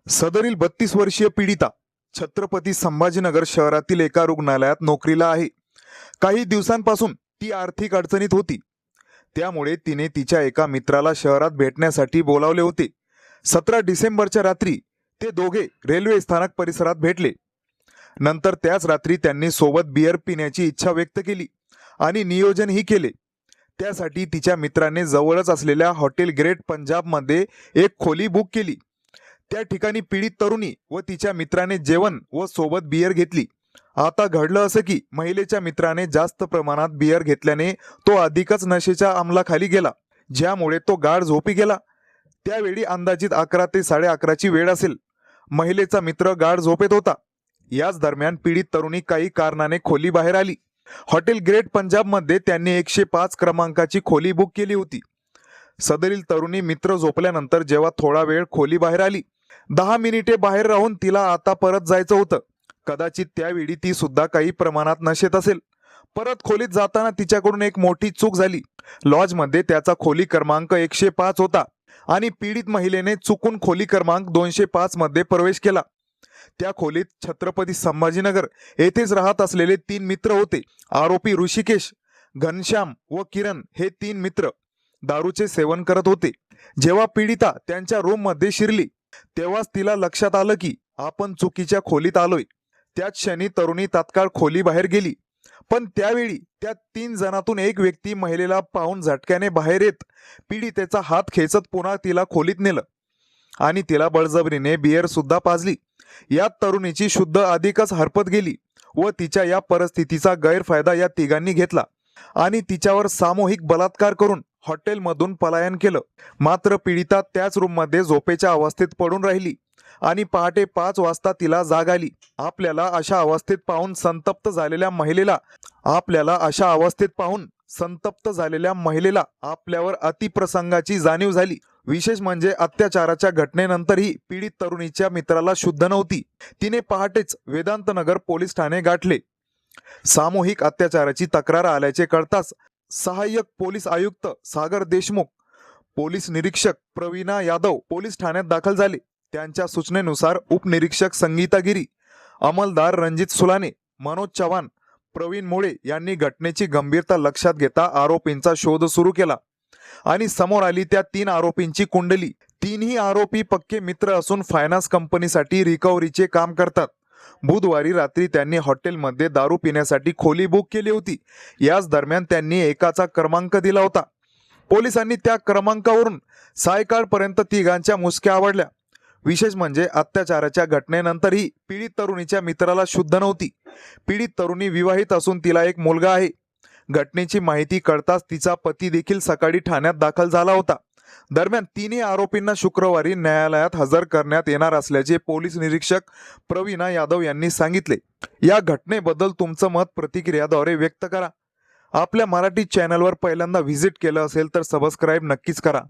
सदरील 32 वर्षीय पीडिता छत्रपती संभाजीनगर शहरातील एका रुग्णालयात नोकरीला आहे। काही दिवसांपासून ती आर्थिक अडचणीत होती। त्यामुळे तिने तिच्या एका मित्राला शहरात भेटण्यासाठी बोलावले होते। 17 डिसेंबरच्या रात्री ते दोघे रेल्वे स्थानक परिसरात भेटले। नंतर त्याच रात्री त्यांनी सोबत बियर पिण्याची इच्छा व्यक्त केली आणि नियोजनही केले। त्यासाठी तिच्या मित्राने जवळच असलेल्या हॉटेल ग्रेट पंजाबमध्ये एक खोली बुक केली। त्या ठिकाणी पीडित तरुणी व तिच्या मित्राने जेवण व सोबत बियर घेतली। आता घडलं असं की महिलेच्या मित्राने जास्त प्रमाणात बियर घेतल्याने तो अधिकच नशेच्या अंमलाखाली गेला, ज्यामुळे तो गाढ झोपी गेला। त्यावेळी अंदाजित 11 ते 11:30ची वेळ असेल। महिलेचा मित्र गाढ झोपेत होता। याच दरम्यान पीडित तरुणी काही कारणाने खोली बाहेर आली। हॉटेल ग्रेट पंजाबमध्ये त्यांनी 105 क्रमांकाची खोली बुक केली होती। सदरील तरुणी मित्र झोपल्यानंतर जेव्हा थोडा वेळ खोली बाहेर आली, 10 मिनिटे बाहेर राहून तिला आता परत जायचं होतं। कदाचित त्यावेळी ती सुद्धा काही प्रमाणात नशेत असेल। परत खोलीत जाताना तिच्याकडून एक मोठी चूक झाली। लॉजमध्ये त्याचा खोली क्रमांक 105 होता आणि पीडित महिलेने चुकून खोली क्रमांक 205 मध्ये प्रवेश केला। त्या खोलीत छत्रपती संभाजीनगर येथेच राहत असलेले 3 मित्र होते। आरोपी ऋषिकेश, घनश्याम व किरण हे 3 मित्र दारूचे सेवन करत होते। जेव्हा पीडिता त्यांच्या रूम मध्ये शिरली तेव्हाच तिला लक्षात आलं की आपण चुकीच्या खोलीत आलोय। त्याच क्षणी तरुणी तात्काळ खोली बाहेर गेली, पण त्यावेळी त्या 3 जणांतून एक व्यक्ती महिलेला पाहून झटक्याने बाहेर येत पीडितेचा हात खेचत पुन्हा तिला खोलीत नेलं आणि तिला बळजबरीने बियर सुद्धा पाजली। यात तरुणीची शुद्ध अधिकच हरपत गेली व तिच्या या परिस्थितीचा गैरफायदा या तिघांनी घेतला आणि तिच्यावर सामूहिक बलात्कार करून हॉटेलमधून पलायन केलं। मात्र पीडिता त्याच रूममध्ये झोपेच्या अवस्थेत पडून राहिली आणि पहाटे 5 वाजता तिला जाग आली। आपल्याला अशा अवस्थेत पाहून संतप्त झालेल्या महिलेला आपल्यावर अतिप्रसंगाची जाणीव झाली। विशेष म्हणजे अत्याचाराच्या घटनेनंतरही पीडित तरुणीच्या मित्राला शुद्ध नव्हती। तिने पहाटेच वेदांतनगर पोलीस ठाणे गाठले। सामूहिक अत्याचाराची तक्रार आल्याचे कळताच सहाय्यक पोलीस आयुक्त सागर देशमुख, पोलीस निरीक्षक प्रवीणा यादव पोलीस ठाण्यात दाखल झाले। त्यांच्या सूचनेनुसार उपनिरीक्षक संगीता गिरी, अंमलदार रणजित सुलाने, मनोज चव्हाण, प्रवीण मोळे यांनी घटनेची गंभीरता लक्षात घेता आरोपींचा शोध सुरू केला आणि समोर आली त्या 3 आरोपींची कुंडली। 3ही आरोपी पक्के मित्र असून फायनान्स कंपनीसाठी रिकव्हरीचे काम करतात। बुधवारी रात्री त्यांनी हॉटेलमध्ये दारू पिण्यासाठी खोली बुक केली होती। याच दरम्यान त्यांनी एकाचा क्रमांक दिला होता। पोलिसांनी त्या क्रमांकावरून सायंकाळपर्यंत तिघांच्या मुसक्या आवळल्या। विशेष म्हणजे अत्याचाराच्या घटनेनंतरही पीडित तरुणीच्या मित्राला शुद्ध नव्हती। पीडित तरुणी विवाहित असून तिला एक मुलगा आहे। घटनेची माहिती कळताच तिचा पती देखील सकाळी ठाण्यात दाखल झाला होता। दरम्यान 3ही आरोपींना शुक्रवारी न्यायालयात हजर करण्यात येणार असल्याचे पोलीस निरीक्षक प्रवीणा यादव यांनी सांगितले। या घटनेबद्दल तुमचं मत प्रतिक्रियाद्वारे व्यक्त करा। आपल्या मराठी चॅनलवर पहिल्यांदा व्हिजिट केलं असेल तर सबस्क्राईब नक्कीच करा।